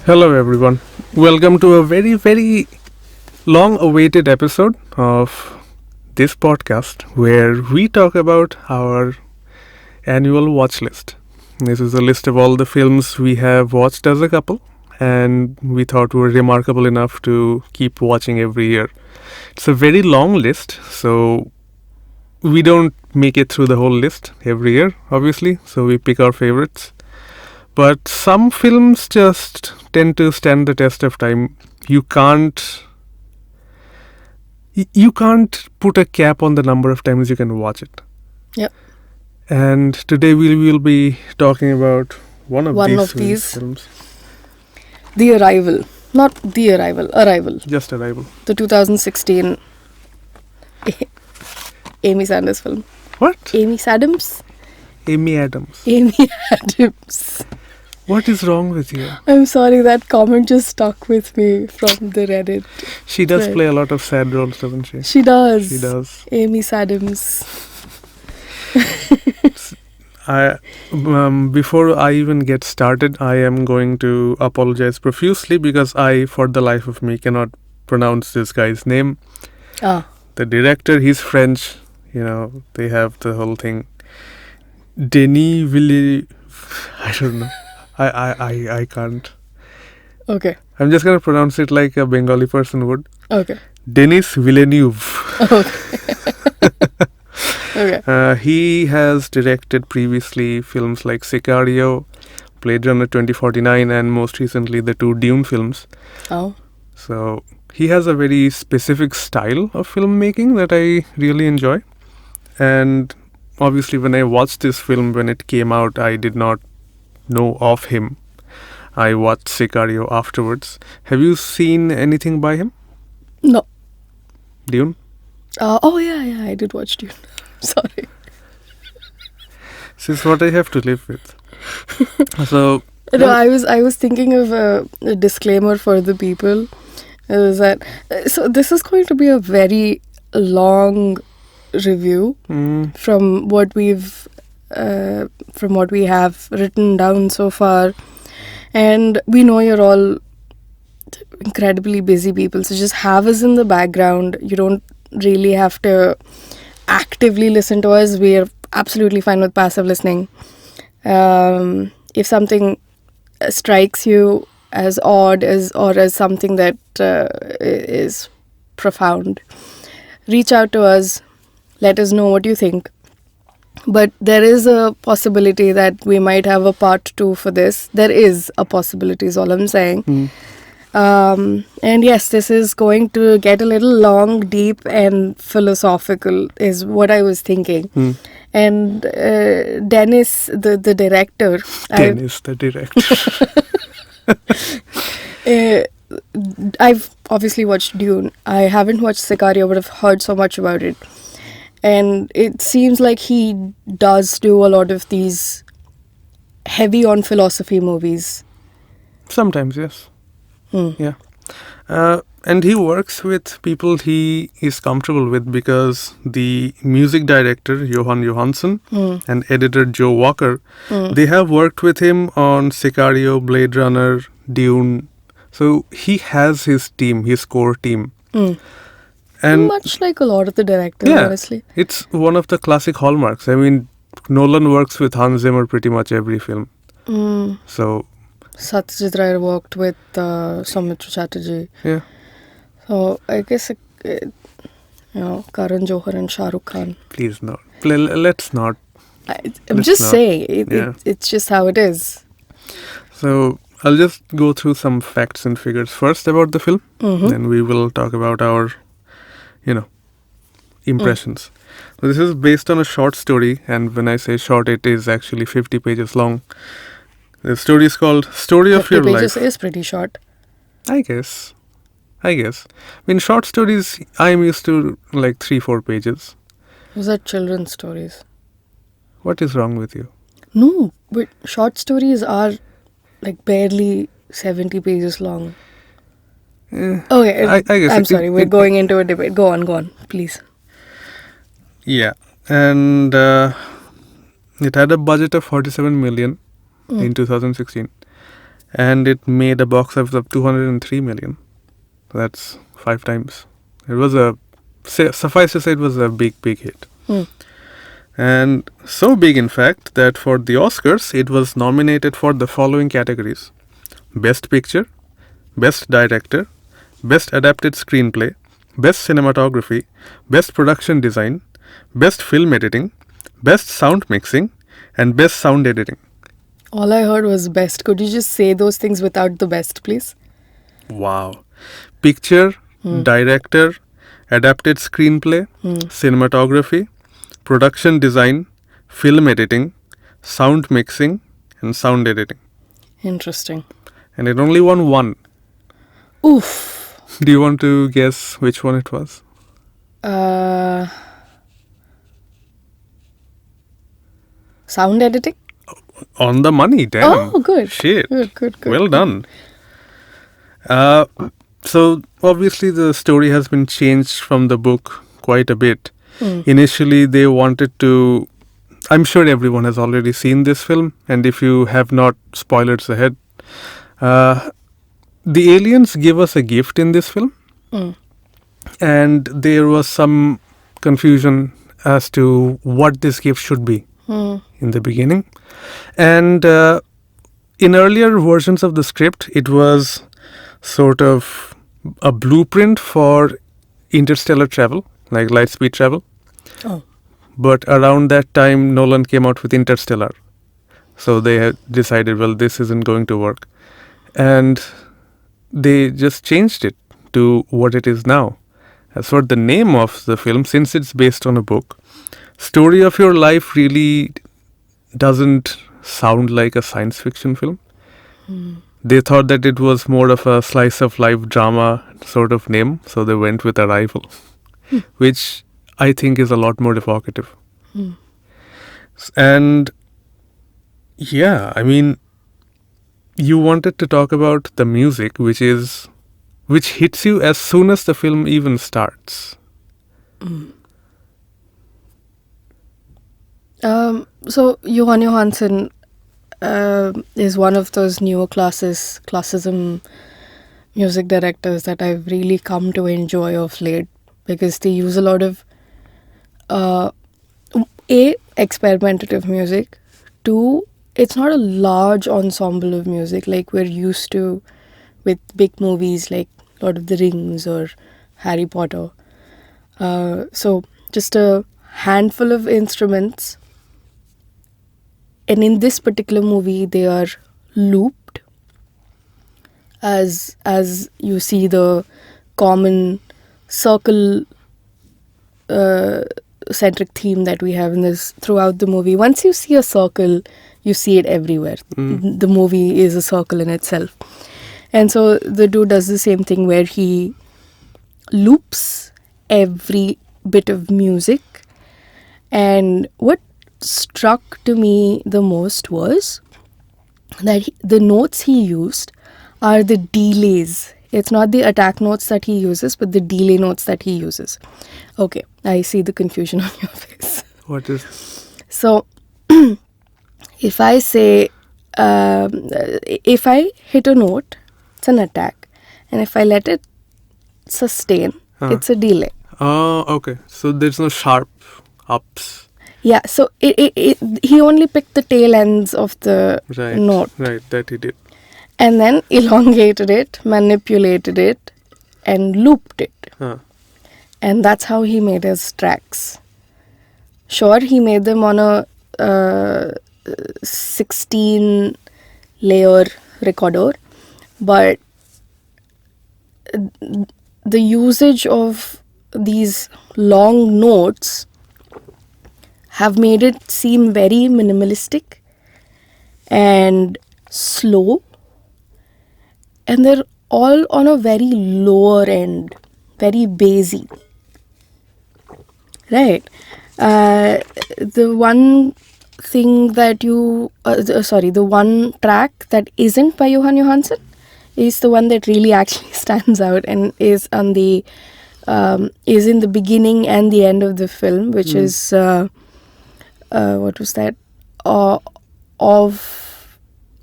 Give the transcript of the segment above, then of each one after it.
Hello, everyone. Welcome to a very, very long awaited episode of this podcast where we talk about our annual watch list. This is a list of all the films we have watched as a couple, and we thought were remarkable enough to keep watching every year. It's a very long list, so we don't make it through the whole list every year, obviously, so we pick our favorites. But some films just tend to stand the test of time. You can't put a cap on the number of times you can watch it. Yep. And today we will be talking about one of these films. The Arrival. Not The Arrival. Arrival. Just Arrival. The 2016 Amy Sanders film. What? Amy Adams? Amy Adams. Amy Adams. What is wrong with you? I'm sorry, that comment just stuck with me from the Reddit. She does Right. play a lot of sad roles, doesn't she? She does. She does. Amy Adams. Before I even get started, I am going to apologize profusely because I, for the life of me, cannot pronounce this guy's name. Ah. The director, he's French. You know, they have the whole thing. Denis Villeneuve. I don't know. I can't. Okay. I'm just gonna pronounce it like a Bengali person would. Okay. Denis Villeneuve. Okay. He has directed previously films like Sicario, Blade Runner 2049, and most recently the two Dune films. Oh. So he has a very specific style of filmmaking that I really enjoy. And obviously, when I watched this film when it came out, I did not know of him. I watched Sicario afterwards. Have you seen anything by him? No. Dune? Oh, yeah, I did watch Dune. Sorry. This is what I have to live with. So No, I was thinking of a disclaimer for the people. Is that so? This is going to be a very long review from what we have written down so far, and we know you're all incredibly busy people, so just have us in the background. You don't really have to actively listen to us. We are absolutely fine with passive listening. If something strikes you as odd or as something that is profound, reach out to us. Let us know what you think. But there is a possibility that we might have a part 2 for this. There is a possibility, is all I'm saying. And yes, this is going to get a little long, deep, and philosophical, is what I was thinking. And Denis, the director. Denis, the director. I've obviously watched Dune. I haven't watched Sicario, but I've heard so much about it. And it seems like he does do a lot of these heavy on philosophy movies. Sometimes, yes. Yeah. And he works with people he is comfortable with because the music director, Johan Johansson, and editor Joe Walker, they have worked with him on Sicario, Blade Runner, Dune. So he has his team, his core team. And much like a lot of the directors, honestly. It's one of the classic hallmarks. I mean, Nolan works with Hans Zimmer pretty much every film. So Satyajit Ray worked with Soumitra Chatterjee. Yeah. So I guess, Karan Johar and Shah Rukh Khan. Please not. Let's not. I'm just saying, it's just how it is. So I'll just go through some facts and figures first about the film. Then we will talk about our, impressions. So this is based on a short story, and when I say short, it is actually 50 pages long. The story is called Story of Your 50 pages Life. is pretty short. I guess. I mean, short stories, I'm used to like 3-4 pages. Those are children's stories. What is wrong with you? No, but short stories are like barely 70 pages long. Okay, I guess I'm sorry, we're going into a debate. Go on, please. Yeah, and it had a budget of 47 million in 2016. and it made a box office of 203 million. That's 5 times. It was suffice to say, it was a big hit. And so big, in fact, that for the Oscars, it was nominated for the following categories: Best Picture, Best Director, Best Adapted Screenplay, Best Cinematography, Best Production Design, Best Film Editing, Best Sound Mixing, and Best Sound Editing. All I heard was best. Could you just say those things without the best, please? Wow. Picture, Director, Adapted Screenplay, Cinematography, Production Design, Film Editing, Sound Mixing, and Sound Editing. Interesting. And it only won one. Oof. Do you want to guess which one it was? Sound editing? On the money, damn. Oh, good. Shit. Good. Well done. So, obviously, the story has been changed from the book quite a bit. Initially, they wanted to... I'm sure everyone has already seen this film, and if you have not, spoilers ahead. The aliens give us a gift in this film, and there was some confusion as to what this gift should be in the beginning. And in earlier versions of the script, it was sort of a blueprint for interstellar travel, like light speed travel. Oh. But around that time, Nolan came out with Interstellar. So they had decided, well, this isn't going to work. And they just changed it to what it is now. As for the name of the film, since it's based on a book, Story of Your Life really doesn't sound like a science fiction film. They thought that it was more of a slice of life drama sort of name, so they went with Arrival, which I think is a lot more evocative. And yeah, I mean, you wanted to talk about the music, which hits you as soon as the film even starts. So Johan Johansson is one of those classism music directors that I've really come to enjoy of late, because they use a lot of experimentative music. 2, it's not a large ensemble of music like we're used to with big movies like Lord of the Rings or Harry Potter. So just a handful of instruments, and in this particular movie they are looped as you see the common circle centric theme that we have in this throughout the movie. Once you see a circle, you see it everywhere. The movie is a circle in itself. And so the dude does the same thing where he loops every bit of music. And what struck to me the most was that the notes he used are the delays. It's not the attack notes that he uses, but the delay notes that he uses. Okay, I see the confusion on your face. What is... So, if I say, if I hit a note, it's an attack. And if I let it sustain, it's a delay. Oh, okay. So there's no sharp ups. Yeah, so he only picked the tail ends of the note. Right, that he did. And then elongated it, manipulated it, and looped it. And that's how he made his tracks. Sure, he made them on a 16-layer recorder, but the usage of these long notes have made it seem very minimalistic and slow, and they're all on a very lower end, very bassy. Right. The one thing that the one track that isn't by Johan Johansson is the one that really actually stands out and is on the is in the beginning and the end of the film, which is what was that? Of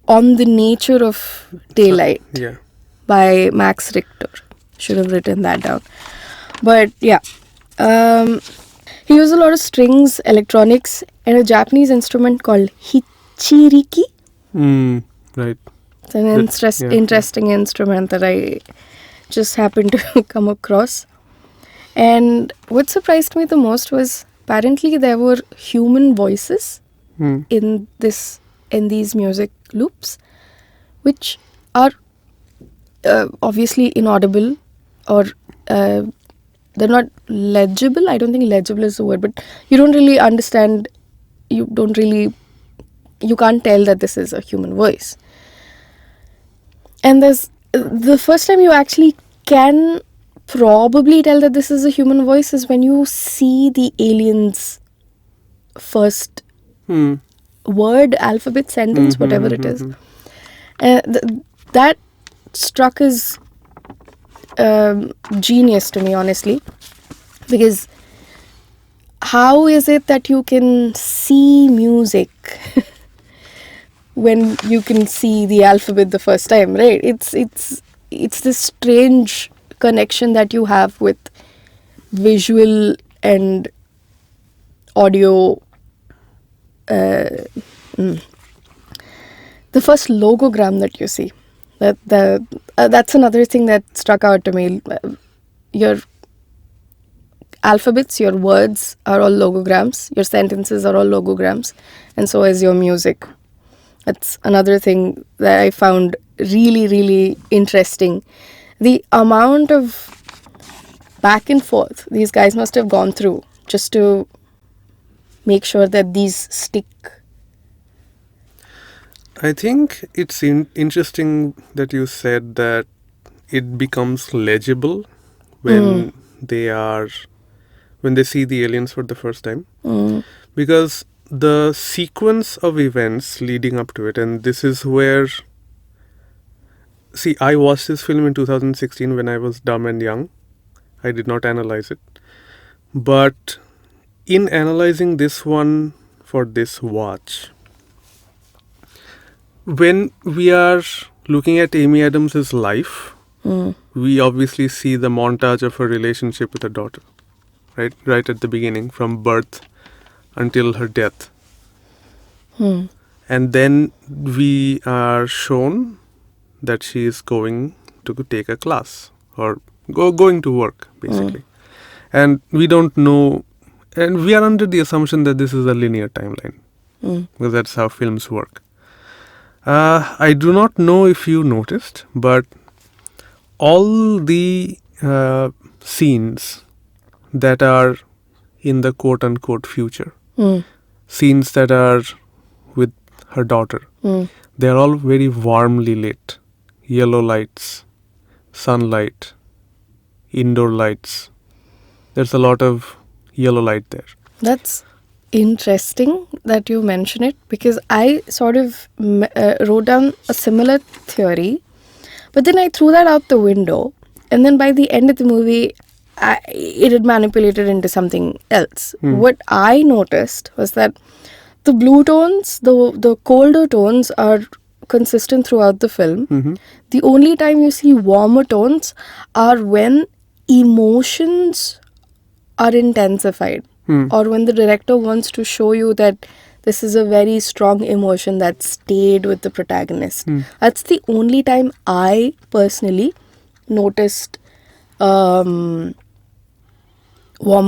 On the Nature of Daylight Yeah. by Max Richter. Should have written that down. But yeah. He used a lot of strings, electronics, and a Japanese instrument called hichiriki. Right. It's an interesting instrument that I just happened to come across. And what surprised me the most was apparently there were human voices in these music loops, which are obviously inaudible, or they're not legible. I don't think legible is the word, but you don't really understand. You can't tell that this is a human voice. And there's the first time you actually can probably tell that this is a human voice is when you see the alien's first word, alphabet, sentence, whatever it is. That struck as genius to me, honestly, because how is it that you can see music when you can see the alphabet the first time, right? It's this strange connection that you have with visual and audio. The first logogram that you see, that's another thing that struck out to me. Your alphabets, your words are all logograms, your sentences are all logograms, and so is your music. That's another thing that I found really, really interesting. The amount of back and forth these guys must have gone through just to make sure that these stick. I think it's interesting that you said that it becomes legible when when they see the aliens for the first time, because the sequence of events leading up to it, and this is where, see, I watched this film in 2016 when I was dumb and young. I did not analyze it, but in analyzing this one for this watch, when we are looking at Amy Adams' life, we obviously see the montage of her relationship with her daughter, right at the beginning, from birth until her death. And then we are shown that she is going to take a class or going to work, basically. And we don't know, and we are under the assumption that this is a linear timeline, because that's how films work. I do not know if you noticed, but all the scenes that are in the quote-unquote future, scenes that are with her daughter, they are all very warmly lit. Yellow lights, sunlight, indoor lights. There's a lot of yellow light there. That's interesting that you mention it, because I sort of wrote down a similar theory, but then I threw that out the window, and then by the end of the movie it had manipulated into something else. What I noticed was that the blue tones, the colder tones, are consistent throughout the film. The only time you see warmer tones are when emotions are intensified, or when the director wants to show you that this is a very strong emotion that stayed with the protagonist. That's the only time I personally noticed warmer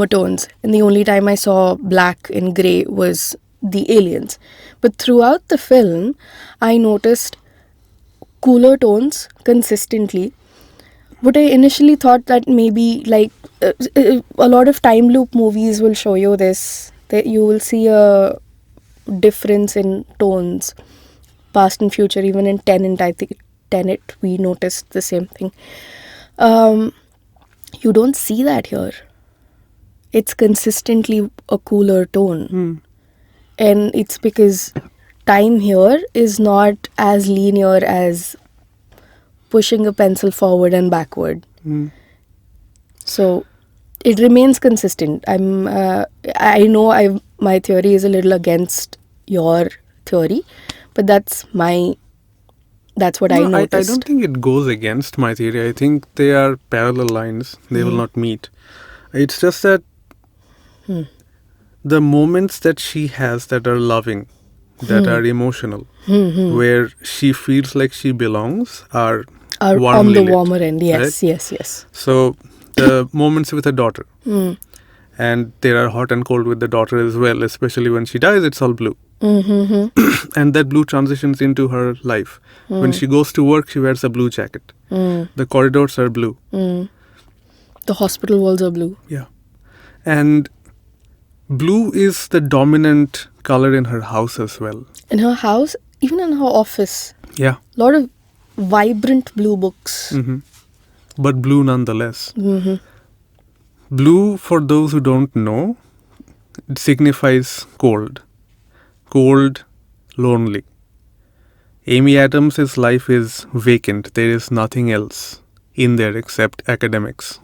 tones, and the only time I saw black and grey was the aliens. But throughout the film, I noticed cooler tones consistently. What I initially thought that maybe like a lot of time loop movies will show you this, that you will see a difference in tones, past and future. Even in Tenet, I think Tenet, we noticed the same thing. You don't see that here. It's consistently a cooler tone. And it's because time here is not as linear as pushing a pencil forward and backward. So it remains consistent. I know my theory is a little against your theory, but that's my That's what I No, I noticed. don't think it goes against my theory. I think they are parallel lines. They will not meet. It's just that the moments that she has that are loving, that are emotional, where she feels like she belongs, are Are on warmly the lit, warmer end. Yes, right? yes. So the moments with a daughter, and there are hot and cold with the daughter as well, especially when she dies, it's all blue. And that blue transitions into her life. When she goes to work, she wears a blue jacket. The corridors are blue. The hospital walls are blue. Yeah. And blue is the dominant color in her house as well. In her house, even in her office, Yeah. a lot of vibrant blue books. But blue nonetheless. Blue, for those who don't know, it signifies cold. Cold, lonely. Amy Adams' life is vacant. There is nothing else in there except academics.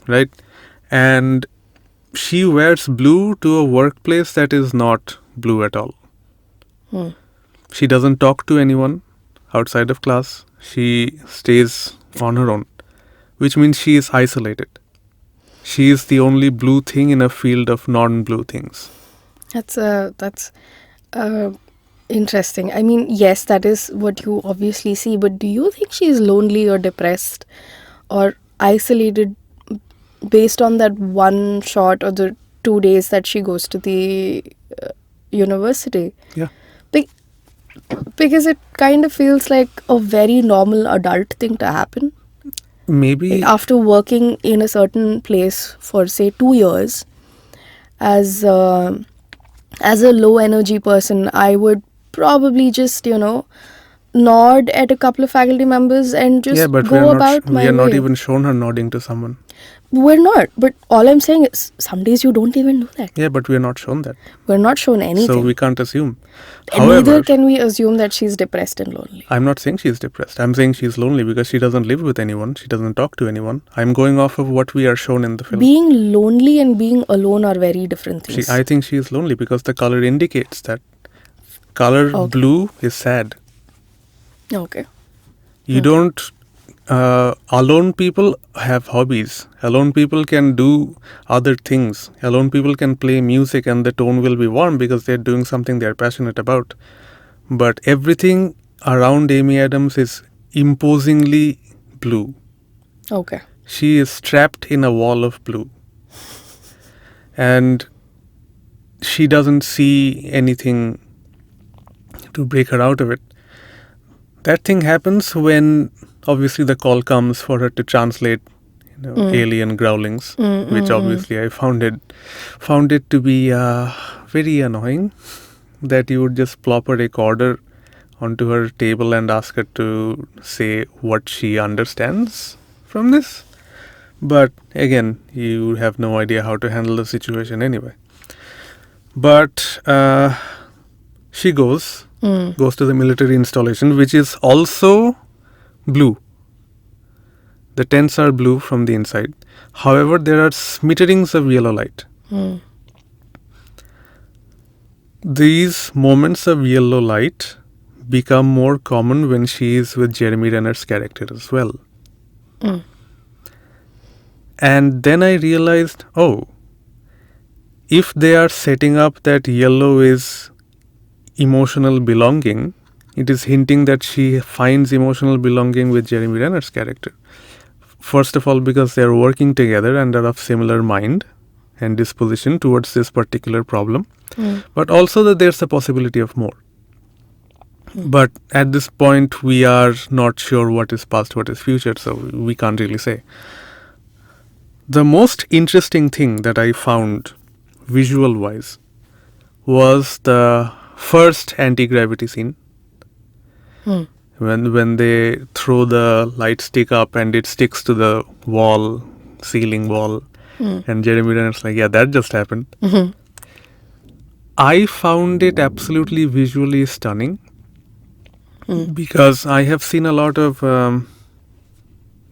Right? And she wears blue to a workplace that is not blue at all. She doesn't talk to anyone outside of class. She stays on her own, which means she is isolated. She is the only blue thing in a field of non-blue things. That's interesting. I mean, yes, that is what you obviously see. But do you think she's lonely or depressed or isolated based on that one shot or the 2 days that she goes to the university? Yeah. Because it kind of feels like a very normal adult thing to happen. Maybe. After working in a certain place for, say, 2 years, as a low energy person, I would probably just, nod at a couple of faculty members and just go about my way. We are not even shown her nodding to someone. We're not. But all I'm saying is, some days you don't even do that. Yeah, but we are not shown that. We're not shown anything. So we can't assume. And neither can we assume that she's depressed and lonely. I'm not saying she's depressed. I'm saying she's lonely because she doesn't live with anyone. She doesn't talk to anyone. I'm going off of what we are shown in the film. Being lonely and being alone are very different things. I think she is lonely because the color indicates that. Color blue is sad. Okay. You don't... alone people have hobbies. Alone people can do other things. Alone people can play music and the tone will be warm because they're doing something they're passionate about. But everything around Amy Adams is imposingly blue. Okay. She is trapped in a wall of blue. And she doesn't see anything to break her out of it. That thing happens when obviously the call comes for her to translate alien growlings, which obviously I found it to be very annoying that you would just plop a recorder onto her table and ask her to say what she understands from this. But again, you have no idea how to handle the situation anyway. But she goes to the military installation, which is also blue. The tents are blue from the inside. However, there are smitterings of yellow light. These moments of yellow light become more common when she is with Jeremy Renner's character as well. And then I realized, if they are setting up that yellow is emotional belonging, it is hinting that she finds emotional belonging with Jeremy Renner's character. First of all, because they are working together and are of similar mind and disposition towards this particular problem, but also that there's a possibility of more. But at this point, we are not sure what is past, what is future, so we can't really say. The most interesting thing that I found visual-wise was the first anti-gravity scene. When they throw the light stick up and it sticks to the ceiling wall, and Jeremy Renner's like, yeah, that just happened. I found it absolutely visually stunning because I have seen a lot of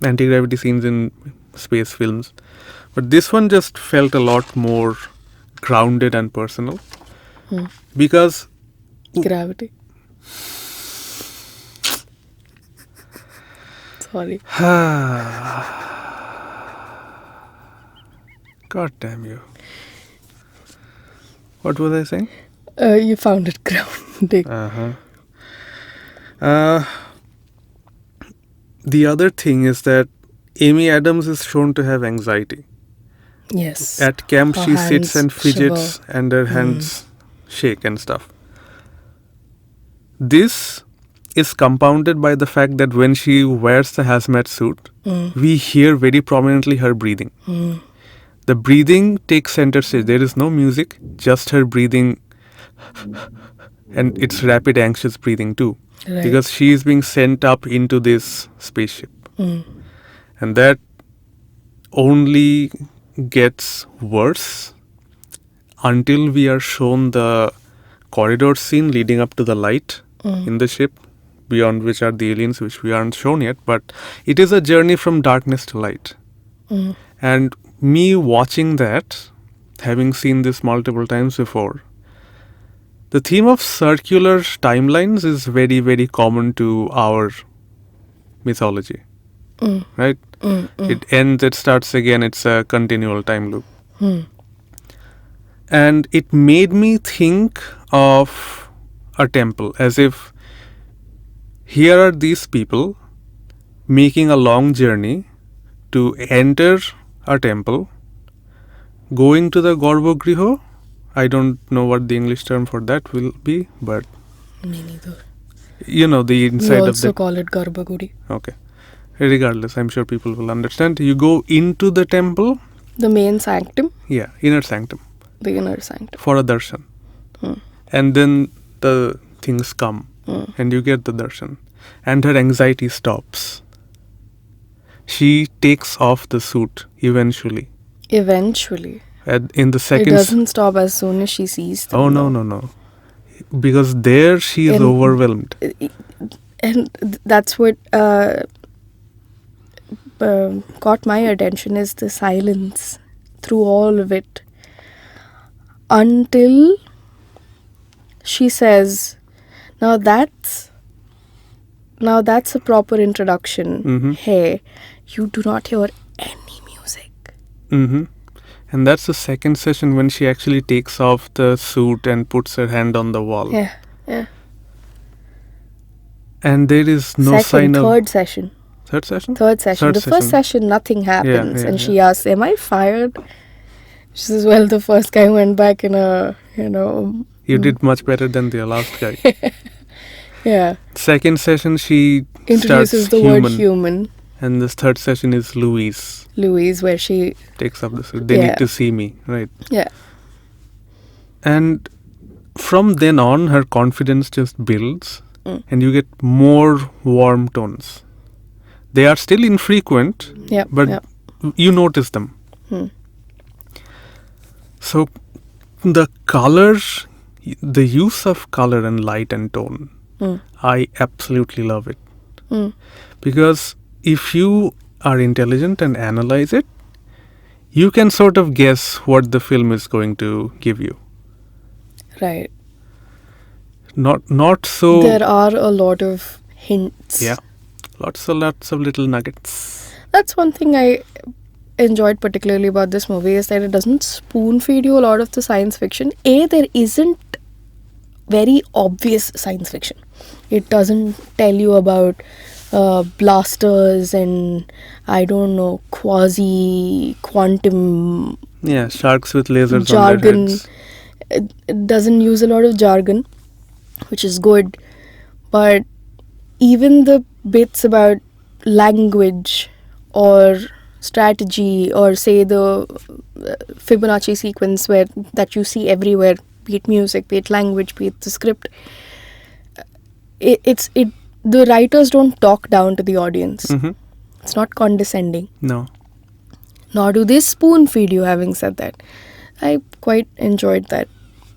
anti-gravity scenes in space films, but this one just felt a lot more grounded and personal because gravity. Sorry. God damn you. What was I saying? You found it grounding. The other thing is that Amy Adams is shown to have anxiety. Yes. At camp, Her she sits hands and fidgets shiver. and her hands shake and stuff. This is compounded by the fact that when she wears the hazmat suit, we hear very prominently her breathing. The breathing takes center stage. There is no music, just her breathing, and it's rapid, anxious breathing too. Right. Because she is being sent up into this spaceship. And that only gets worse until we are shown the corridor scene leading up to the light in the ship, beyond which are the aliens, which we aren't shown yet. But it is a journey from darkness to light. And me watching that, having seen this multiple times before, the theme of circular timelines is very, very common to our mythology. Right? It ends, it starts again, it's a continual time loop. And it made me think of a temple, as if here are these people making a long journey to enter a temple, going to the Garbhagriha. I don't know what the English term for that will be, but Me neither. you know, the We inside of also the... call it Garbhaguri. Okay. Regardless, I'm sure people will understand. You go into the temple, The main sanctum, inner sanctum, the inner sanctum. for a darshan. And then the things come and you get the darshan. And her anxiety stops. She takes off the suit eventually. Eventually. In the It second... doesn't stop as soon as she sees them. Oh, no. Because there she is And- overwhelmed. And that's what caught my attention, is the silence through all of it. Until she says, now that's a proper introduction. Hey, you do not hear any music. And that's the second session when she actually takes off the suit and puts her hand on the wall. Yeah. And there is no sign of... Third session. Third session? Third session. The first session, nothing happens. And she asks, am I fired? She says, well, the first guy went back in a, You did much better than the last guy. Yeah. Second session, she Introduces starts the word human. And this third session is Louise. Where she... Takes up the suit. They need to see me, right? Yeah. And from then on, her confidence just builds. And you get more warm tones. They are still infrequent, but you notice them. So the color, the use of color and light and tone, I absolutely love it. Because if you are intelligent and analyze it, you can sort of guess what the film is going to give you. Right. Not so... There are a lot of hints. Yeah. Lots of little nuggets. That's one thing I enjoyed particularly about this movie, is that it doesn't spoon feed you a lot of the science fiction. There isn't very obvious science fiction. It doesn't tell you about blasters and, I don't know, quasi-quantum... Yeah, sharks with lasers jargon. on their heads. It doesn't use a lot of jargon, which is good. But even the bits about language or strategy, or say the Fibonacci sequence that you see everywhere, be it music, be it language, be it the script, the writers don't talk down to the audience. It's not condescending. No. Nor do they spoon feed you, having said that. I quite enjoyed that.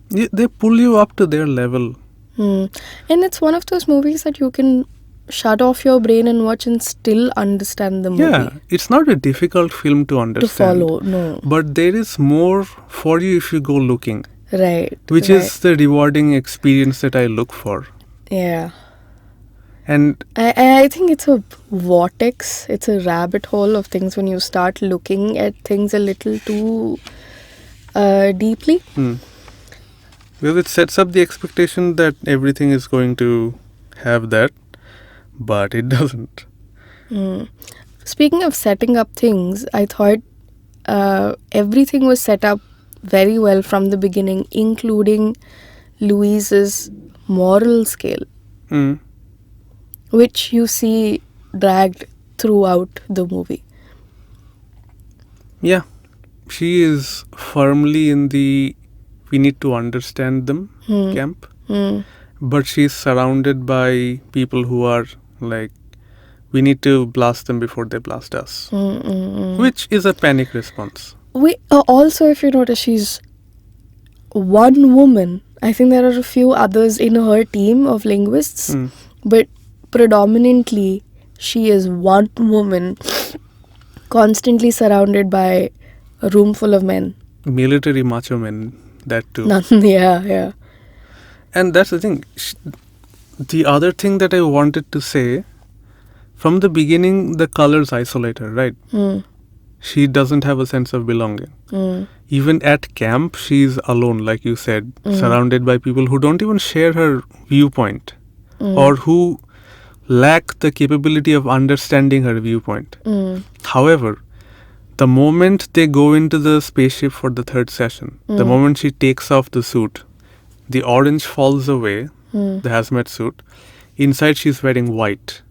Yeah, they pull you up to their level. And it's one of those movies that you can shut off your brain and watch and still understand the movie. Yeah, it's not a difficult film to understand. To follow, no. But there is more for you if you go looking. Right. Which is the rewarding experience that I look for. Yeah. And I think it's a vortex, it's a rabbit hole of things when you start looking at things a little too deeply. Because it sets up the expectation that everything is going to have that, but it doesn't. Speaking of setting up things, I thought everything was set up very well from the beginning, including Louise's moral scale, Mm. which you see dragged throughout the movie. Yeah, she is firmly in the we need to understand them camp, but she's surrounded by people who are like, we need to blast them before they blast us, which is a panic response. Also, if you notice, she's one woman. I think there are a few others in her team of linguists, but predominantly she is one woman constantly surrounded by a room full of men. Military macho men, that too. Yeah. And that's the thing. The other thing that I wanted to say, from the beginning, the colors isolate her, right? She doesn't have a sense of belonging. Even at camp, she's alone, like you said, surrounded by people who don't even share her viewpoint or who lack the capability of understanding her viewpoint. However, the moment they go into the spaceship for the third session, the moment she takes off the suit, the orange falls away, the hazmat suit. Inside, she's wearing white.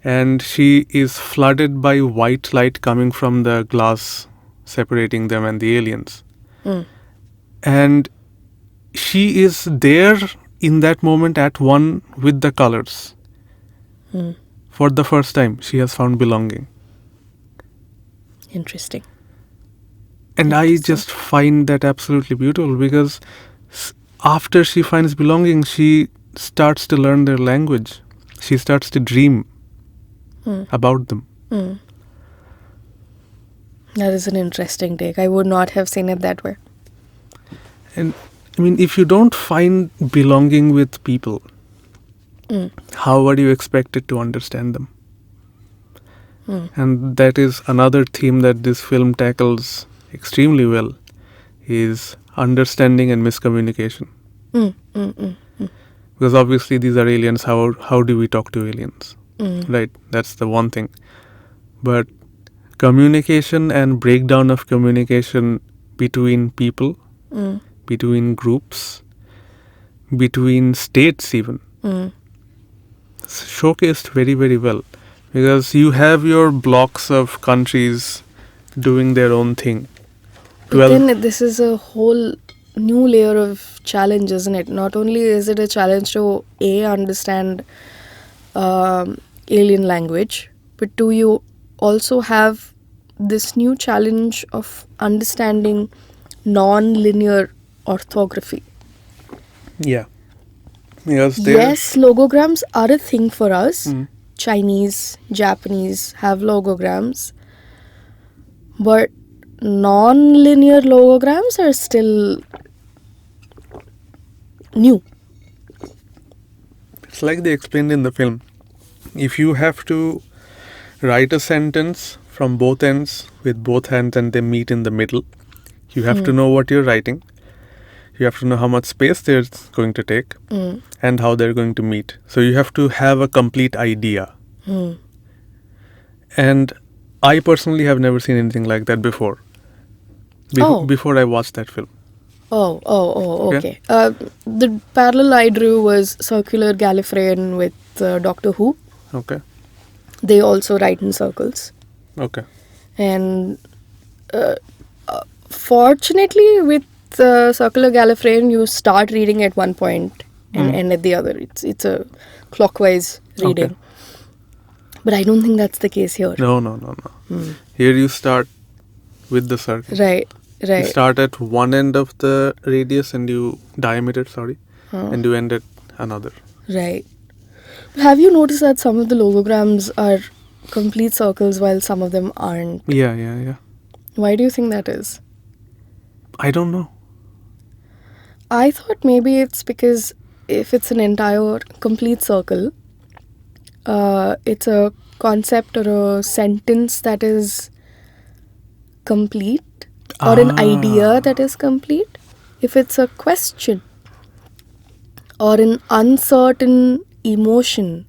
And she is flooded by white light coming from the glass separating them and the aliens. And she is there in that moment at one with the colors. For the first time, she has found belonging. Interesting. And I just find that absolutely beautiful because after she finds belonging, she starts to learn their language. She starts to dream about them. That is an interesting take. I would not have seen it that way. And I mean, if you don't find belonging with people, how are you expected to understand them? And that is another theme that this film tackles extremely well, is understanding and miscommunication. Because obviously these are aliens. How do we talk to aliens? Right? That's the one thing. But communication and breakdown of communication between people, between groups, between states even, showcased very, very well. Because you have your blocks of countries doing their own thing. But then this is a whole new layer of challenge, isn't it? Not only is it a challenge to understand alien language, but do you also have this new challenge of understanding non-linear orthography? Yeah. Yes, logograms are a thing for us. Chinese, Japanese have logograms, but non-linear logograms are still new. It's like they explained in the film. If you have to write a sentence from both ends with both hands and they meet in the middle, you have to know what you're writing. You have to know how much space they're going to take and how they're going to meet. So you have to have a complete idea. And I personally have never seen anything like that before. Before I watched that film. Okay. The parallel I drew was Circular Gallifreyan with Doctor Who. Okay. They also write in circles. Okay. And fortunately, with Circular Gallifreyan, you start reading at one point and end at the other. It's a clockwise reading. Okay. But I don't think that's the case here. No. Here you start with the circle. Right. You start at one end of the radius and diameter, and you end at another. Right. Have you noticed that some of the logograms are complete circles while some of them aren't? Yeah. Why do you think that is? I don't know. I thought maybe it's because if it's an entire complete circle, it's a concept or a sentence that is complete, or an idea that is complete. If it's a question or an uncertain emotion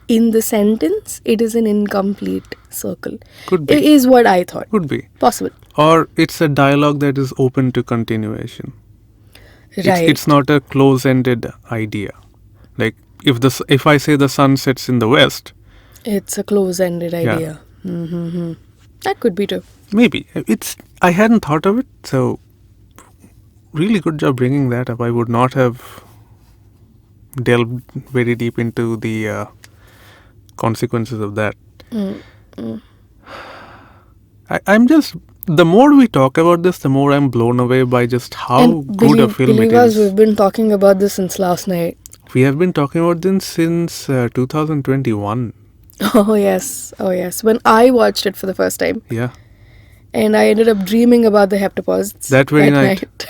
in the sentence, it is an incomplete circle. Could be. Is what I thought. Could be. Possible. Or it's a dialogue that is open to continuation. Right. It's not a close-ended idea. Like if I say the sun sets in the west, It's a close-ended Yeah. idea. Mm-hmm. That could be true. maybe I hadn't thought of it. So really good job bringing that up. I would not have delved very deep into the consequences of that. I'm just, the more we talk about this, the more I'm blown away by just how And good a film believe it us, is. we've been talking about this since last night. We have been talking about this since 2021. Oh yes. When I watched it for the first time, Yeah. and I ended up dreaming about the heptapods That very night.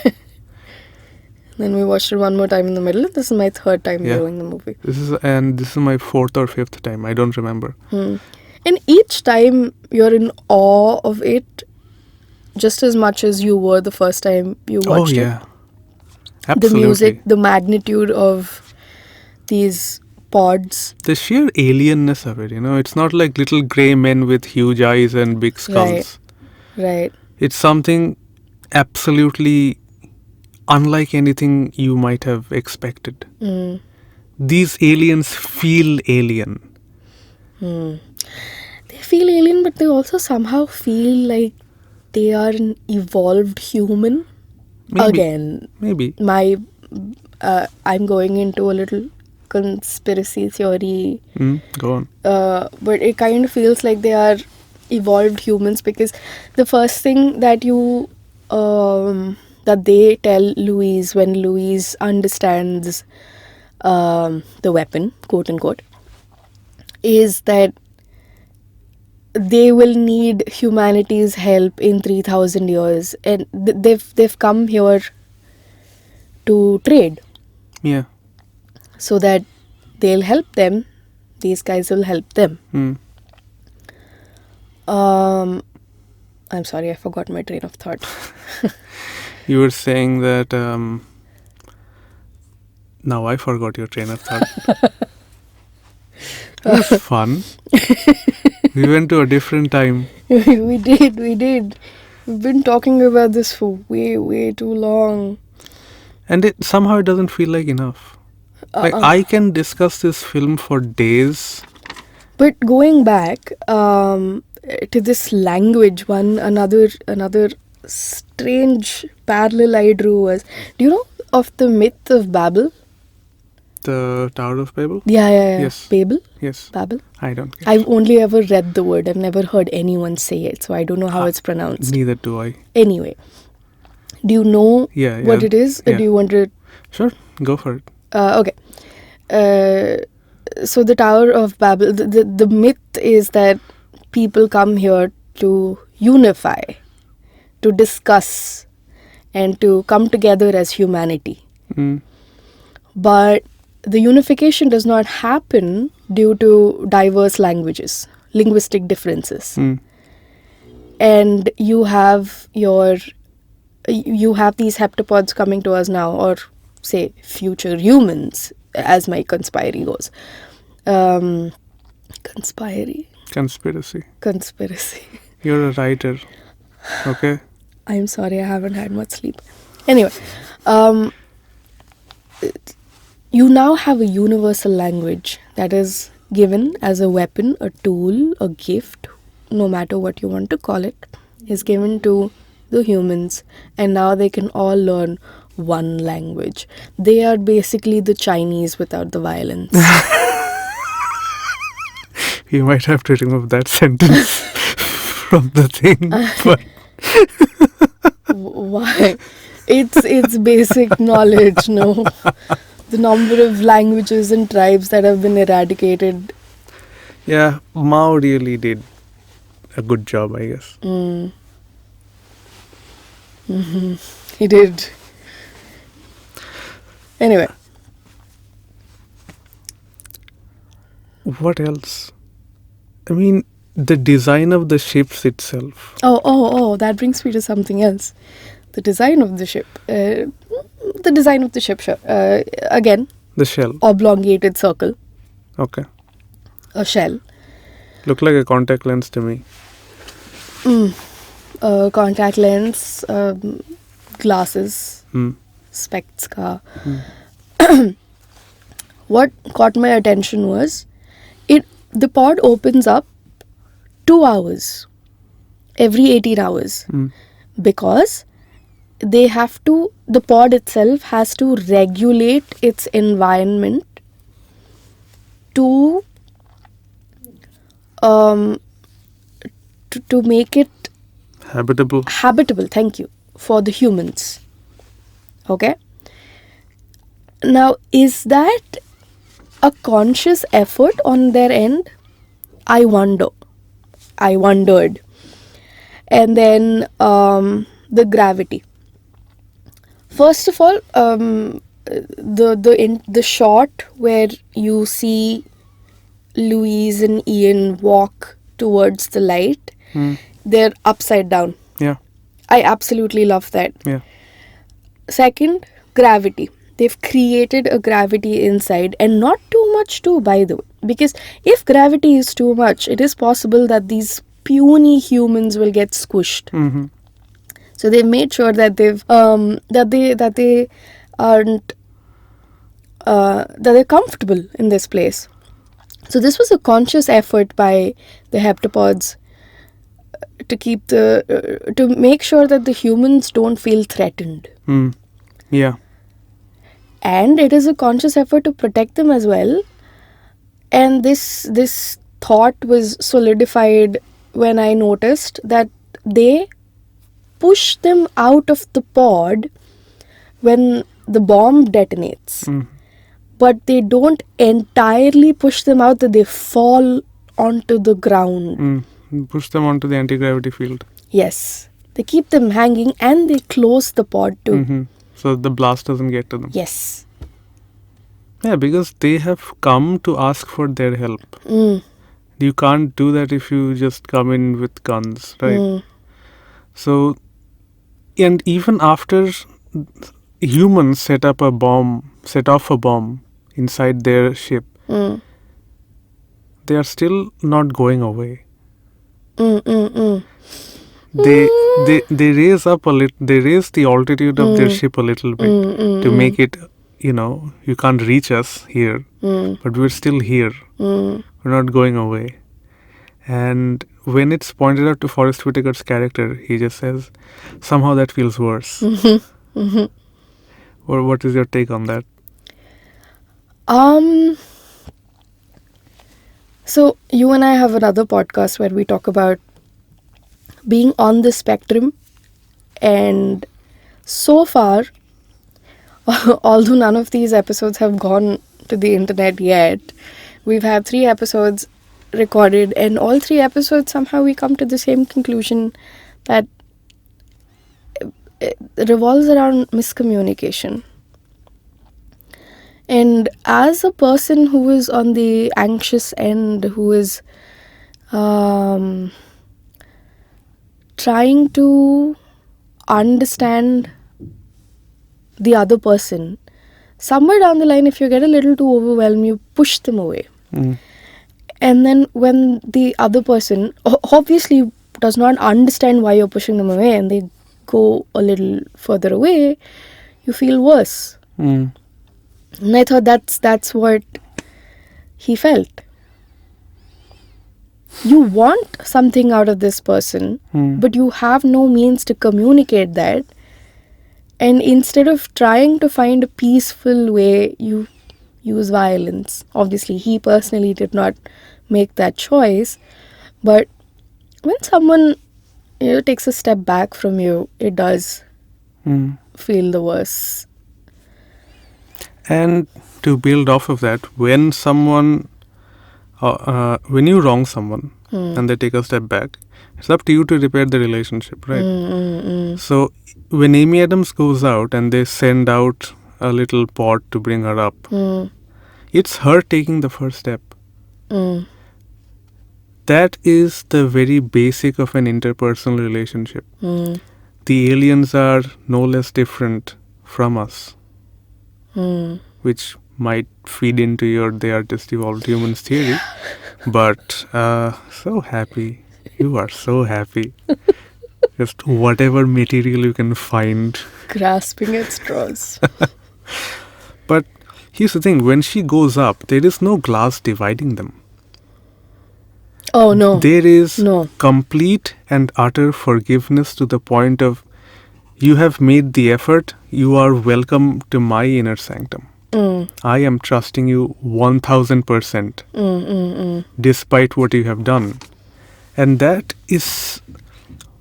Then we watched it one more time in the middle. This is my third time Yeah. viewing the movie. This is my fourth or fifth time. I don't remember. And each time you're in awe of it, just as much as you were the first time you watched Oh yeah. it. Absolutely. The music, the magnitude of these pods. The sheer alienness of it, it's not like little grey men with huge eyes and big skulls. Right. It's something absolutely unlike anything you might have expected. These aliens feel alien. They feel alien, but they also somehow feel like they are an evolved human. Maybe. Again, Maybe. I'm going into a little conspiracy theory, Go on. but it kind of feels like they are evolved humans, because the first thing that that they tell Louise when Louise understands the weapon, quote unquote, is that they will need humanity's help in 3,000 years, and they've come here to trade, Yeah. so that they'll help them. These guys will help them. I'm sorry, I forgot my train of thought. You were saying that. Now I forgot your train of thought. It was fun. We went to a different time. We did. We've been talking about this for way too long. And it doesn't feel like enough. Like I can discuss this film for days. But going back to this language, another strange parallel I drew was, do you know of the myth of Babel? The Tower of Babel? Yeah. Yes. Babel? Yes. Babel? I don't get I've only ever read the word. I've never heard anyone say it, so I don't know how it's pronounced. Neither do I. Anyway, do you know Yeah. what it is? Or Yeah. do you want to... Sure, go for it. Okay. So the Tower of Babel, the myth is that people come here to unify, to discuss, and to come together as humanity. But the unification does not happen due to diverse languages, linguistic differences. And you have these heptapods coming to us now, or say future humans, as my conspiracy goes. Conspiracy. You're a writer. Okay. I'm sorry, I haven't had much sleep. Anyway, you now have a universal language that is given as a weapon, a tool, a gift, no matter what you want to call it, is given to the humans, and now they can all learn one language. They are basically the Chinese without the violence. You might have to remove that sentence from the thing. But Why? It's basic knowledge, no? The number of languages and tribes that have been eradicated. yeah, Mao really did a good job, I guess. He did. Anyway. What else? I mean, the design of the ships itself. Oh, that brings me to something else. The design of the ship. The design of the ship, sure. Again, The shell. oblongated circle, Okay. a shell. Look like a contact lens to me. Contact lens, glasses, Hmm. specs ka. What caught my attention was the pod opens up 2 hours every 18 hours Hmm. because the pod itself has to regulate its environment to to make it Habitable. habitable, thank you, for the humans. Okay? Now, is that a conscious effort on their end? I wondered. And then the gravity. First of all, the shot where you see Louise and Ian walk towards the light, they're upside down. Yeah. I absolutely love that. Yeah. Second, gravity. They've created a gravity inside, and not too much too, by the way. Because if gravity is too much, it is possible that these puny humans will get squished. Mm-hmm. So they've made sure that they've that they aren't that they're comfortable in this place. So this was a conscious effort by the heptapods to keep to make sure that the humans don't feel threatened. Yeah. And it is a conscious effort to protect them as well. And this thought was solidified when I noticed that they push them out of the pod when the bomb detonates. But they don't entirely push them out, that they fall onto the ground. Push them onto the anti-gravity field. Yes. They keep them hanging and they close the pod too. So the blast doesn't get to them. Yes. Yeah, because they have come to ask for their help. You can't do that if you just come in with guns, right? So, and even after humans set off a bomb inside their ship, they are still not going away. They raise up a little. They raise the altitude of their ship a little bit to make it. You can't reach us here, but we're still here. We're not going away. And when it's pointed out to Forrest Whitaker's character, he just says, "Somehow that feels worse." Or what is your take on that? So you and I have another podcast where we talk about being on the spectrum, and so far, although none of these episodes have gone to the internet yet, we've had 3 episodes recorded, and all 3 episodes somehow we come to the same conclusion, that it revolves around miscommunication. And as a person who is on the anxious end, who is trying to understand the other person, somewhere down the line, if you get a little too overwhelmed, you push them away. And then when the other person obviously does not understand why you're pushing them away, and they go a little further away, you feel worse. And I thought that's what he felt. You want something out of this person, but you have no means to communicate that. And instead of trying to find a peaceful way, you use violence. Obviously, he personally did not make that choice. But when someone takes a step back from you, it does feel the worse. And to build off of that, when you wrong someone and they take a step back, it's up to you to repair the relationship, right? So when Amy Adams goes out and they send out a little pod to bring her up, it's her taking the first step. Mm. That is the very basic of an interpersonal relationship. Mm. The aliens are no less different from us, Mm. which might feed into your they are just evolved humans theory. But so happy. You are so happy. Just whatever material you can find. Grasping at straws. But here's the thing, when she goes up, there is no glass dividing them. Oh, no. There is No. complete and utter forgiveness to the point of you have made the effort, you are welcome to my inner sanctum. Mm. I am trusting you 1000% despite what you have done. And that is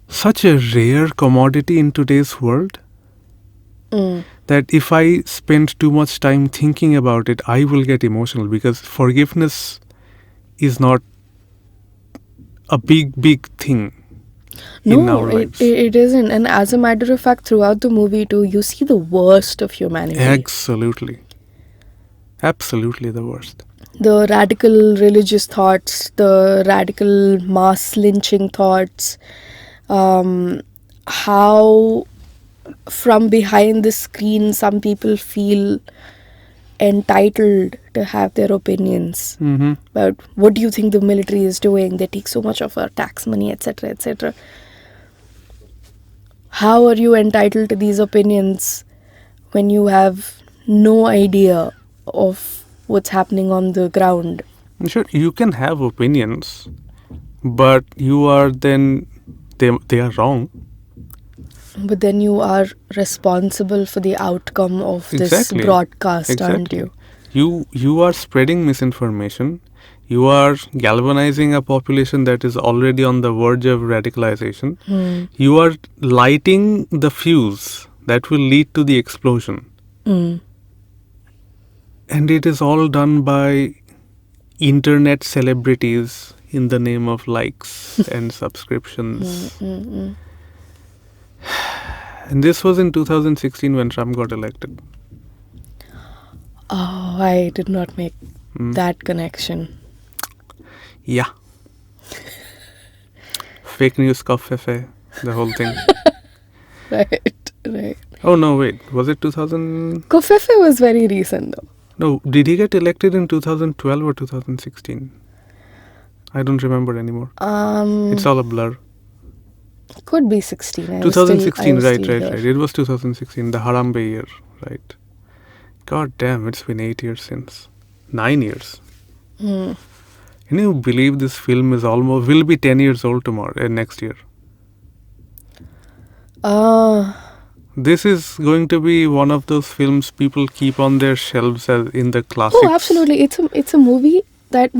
such a rare commodity in today's world Mm. that if I spend too much time thinking about it, I will get emotional, because forgiveness is not a big thing in No, our lives. it isn't. And as a matter of fact, throughout the movie too, you see the worst of humanity. Absolutely. Absolutely the worst. The radical religious thoughts, the radical mass lynching thoughts, how from behind the screen some people feel entitled to have their opinions Mm-hmm. about what do you think the military is doing, they take so much of our tax money, etc., etc. How are you entitled to these opinions when you have no idea of what's happening on the ground? Sure, you can have opinions, but you are then they are wrong. But then you are responsible for the outcome of this Exactly. broadcast, aren't you? You are spreading misinformation. You are galvanizing a population that is already on the verge of radicalization. You are lighting the fuse that will lead to the explosion. Mm. And it is all done by internet celebrities in the name of likes and subscriptions. And this was in 2016 when Trump got elected. Oh, I did not make that connection. Yeah. Fake news, coffee, the whole thing. Right. Oh no, wait. Was it 2000? Kofefe was very recent though. No, did he get elected in 2012 or 2016? I don't remember anymore. It's all a blur. Could be 16. I was 2016, still right. here. It was 2016, the Harambe year, right. God damn, it's been 8 years since. 9 years. Can you believe this film will be 10 years old next year? This is going to be one of those films people keep on their shelves as in the classics. Oh, absolutely. It's a movie that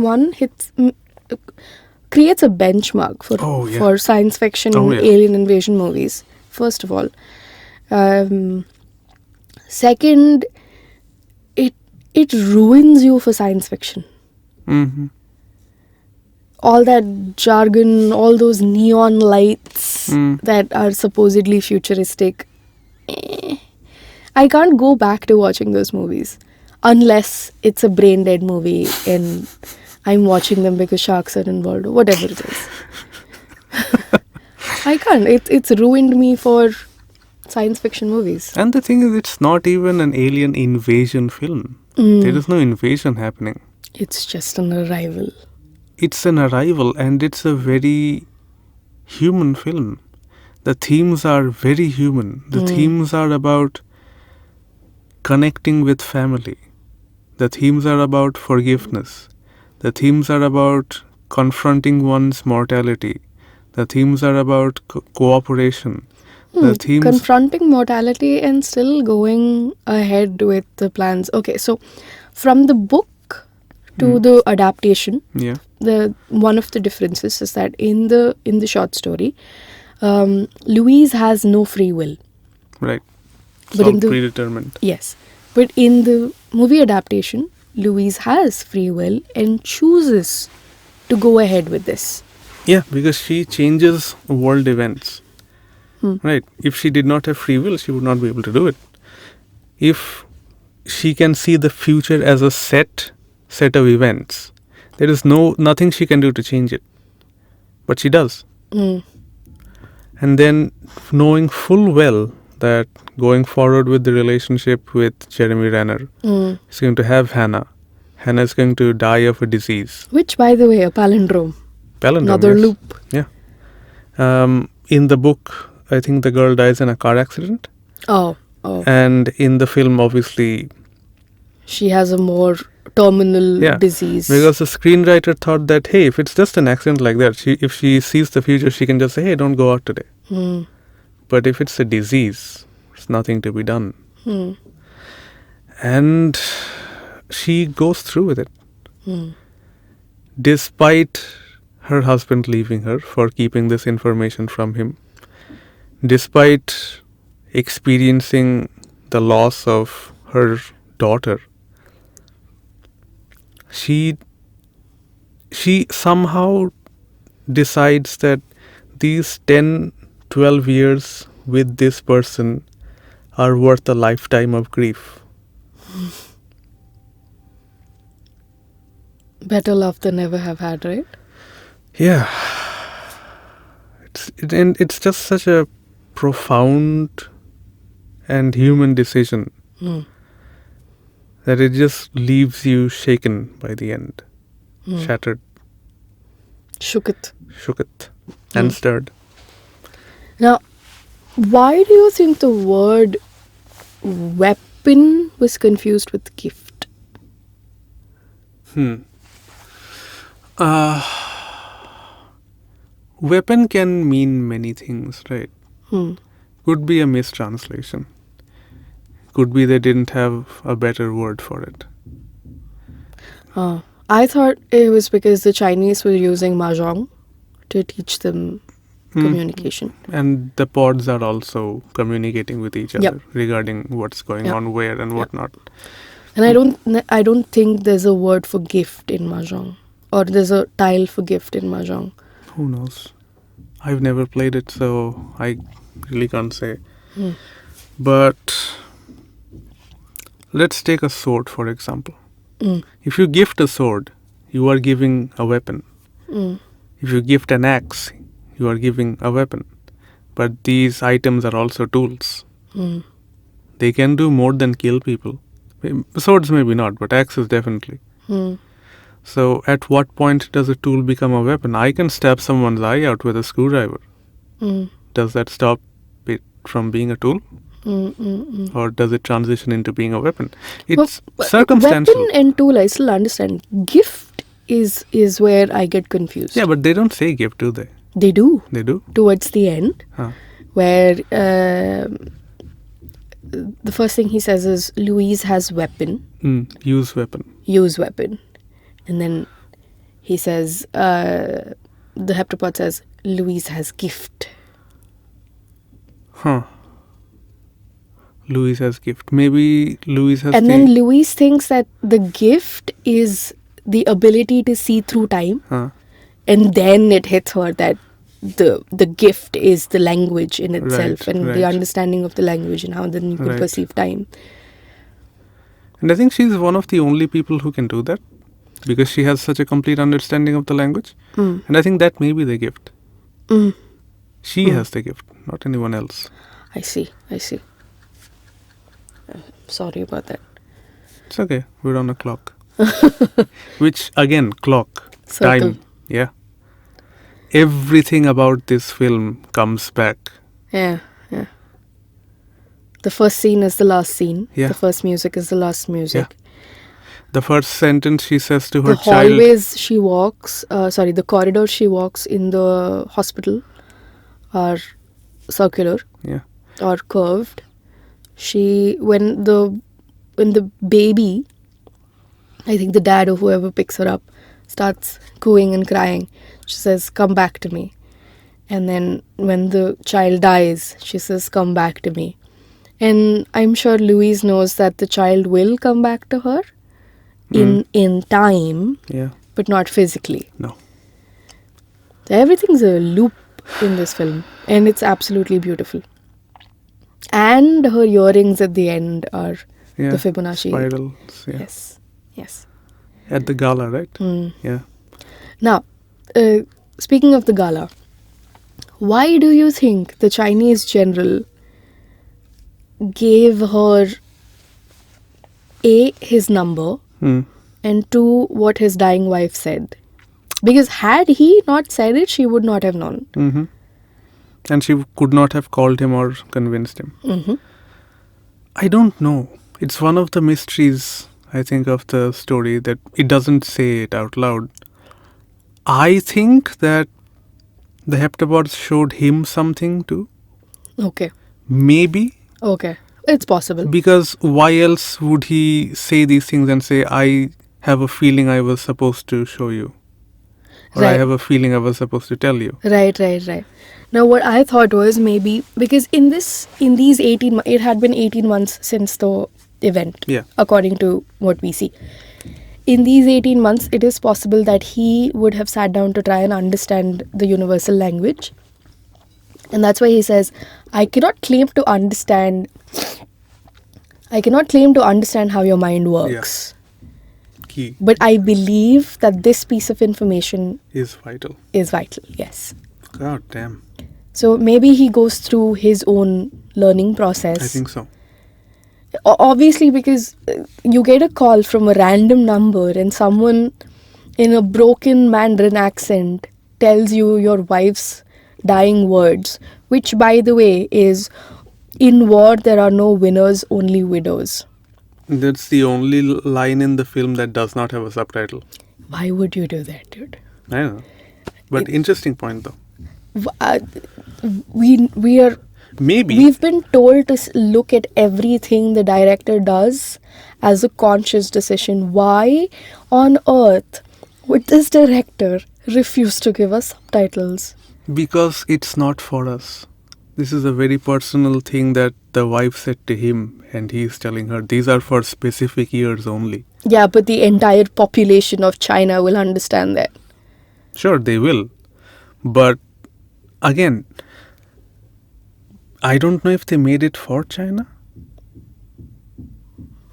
creates a benchmark for science fiction alien invasion movies, first of all. Second, it ruins you for science fiction. Mm-hmm. All that jargon, all those neon lights that are supposedly futuristic. I can't go back to watching those movies unless it's a brain dead movie and I'm watching them because sharks are involved or whatever it is. I can't. It's ruined me for science fiction movies. And the thing is, it's not even an alien invasion film. There is no invasion happening. It's just an arrival. It's an arrival, and it's a very human film. The themes are very human. The themes are about connecting with family. The themes are about forgiveness. The themes are about confronting one's mortality. The themes are about cooperation. The themes Confronting mortality and still going ahead with the plans. Okay, so from the book to the adaptation, yeah. the one of the differences is that in the short story, Louise has no free will. Right. It's But all in the- predetermined. Yes, but in the movie adaptation, Louise has free will and chooses to go ahead with this. Yeah, because she changes world events. Right. If she did not have free will, she would not be able to do it. If she can see the future as a set of events, There is nothing she can do to change it. But she does. And then knowing full well that going forward with the relationship with Jeremy Renner is going to have Hannah. Hannah is going to die of a disease. Which, by the way, a palindrome. Another Yes. loop. Yeah. In the book, I think the girl dies in a car accident. Oh. And in the film, obviously, she has a more terminal disease. Because the screenwriter thought that, hey, if it's just an accident like that, if she sees the future, she can just say, hey, don't go out today. But if it's a disease, there's nothing to be done. And she goes through with it. Despite her husband leaving her for keeping this information from him, despite experiencing the loss of her daughter, she somehow decides that these 10, 12 years with this person are worth a lifetime of grief. Better love than ever have had, right? Yeah. It's just such a profound and human decision that it just leaves you shaken by the end. Shattered. Shooketh. And stirred. Now, why do you think the word weapon was confused with gift? Weapon can mean many things, right? Could be a mistranslation. Could be they didn't have a better word for it. I thought it was because the Chinese were using mahjong to teach them communication. And the pods are also communicating with each other regarding what's going on where and whatnot. And I don't think there's a word for gift in mahjong, or there's a tile for gift in mahjong. Who knows? I've never played it, so I really can't say. But let's take a sword, for example. If you gift a sword, you are giving a weapon. If you gift an axe, you are giving a weapon. But these items are also tools. They can do more than kill people. Swords maybe not, but axes definitely. So at what point does a tool become a weapon? I can stab someone's eye out with a screwdriver. Does that stop it from being a tool? Or does it transition into being a weapon? It's circumstantial. Weapon and tool, I still understand. Gift is where I get confused. Yeah, but they don't say gift, do they? They do. They do? Towards the end, where the first thing he says is, Louise has weapon. Use weapon. Use weapon. And then he says, the heptapod says, Louise has gift. Louise has gift. Maybe Louise has. And then Louise thinks that the gift is the ability to see through time. And then it hits her that the gift is the language in itself, and the understanding of the language and how then you can perceive time. And I think she's one of the only people who can do that, because she has such a complete understanding of the language. And I think that may be the gift. She has the gift, not anyone else. I see. Sorry about that. It's okay. We're on a clock. Which, again, clock. Circle. Time. Yeah. Everything about this film comes back. Yeah. The first scene is the last scene. Yeah. The first music is the last music. Yeah. The first sentence she says to her the child. hallways she walks, the corridors she walks in the hospital are circular or curved. When the baby, I think the dad or whoever picks her up, starts cooing and crying, she says, come back to me. And then when the child dies, she says, come back to me. And I'm sure Louise knows that the child will come back to her in time, but not physically. No. So everything's a loop in this film, and it's absolutely beautiful. And her earrings at the end are the Fibonacci spirals. Yeah. Yes. At the gala, right? Mm. Yeah. Now, speaking of the gala, why do you think the Chinese general gave her A, his number, and 2, what his dying wife said? Because had he not said it, she would not have known. Mm-hmm. And she could not have called him or convinced him. Mm-hmm. I don't know. It's one of the mysteries, I think, of the story that it doesn't say it out loud. I think that the heptapods showed him something too. Okay. Maybe. Okay. It's possible. Because why else would he say these things and say, I have a feeling I was supposed to show you? Or I Right. have a feeling I was supposed to tell you. Right. Now, what I thought was maybe because in these 18, it had been 18 months since the event, Yeah. according to what we see. In these 18 months, it is possible that he would have sat down to try and understand the universal language. And that's why he says, I cannot claim to understand how your mind works. Key But I believe that this piece of information is vital. is vital, yes. God damn. So maybe he goes through his own learning process. I think so. Obviously, because you get a call from a random number and someone in a broken Mandarin accent tells you your wife's dying words, which, by the way, is in war there are no winners, only widows. That's the only line in the film that does not have a subtitle. Why would you do that, dude? I don't know. But interesting point though. We are Maybe. We've been told to look at everything the director does as a conscious decision. Why on earth would this director refuse to give us subtitles? Because it's not for us. This is a very personal thing that the wife said to him, and he's telling her these are for specific ears only. Yeah, but the entire population of China will understand that. Sure, they will. But again, I don't know if they made it for China.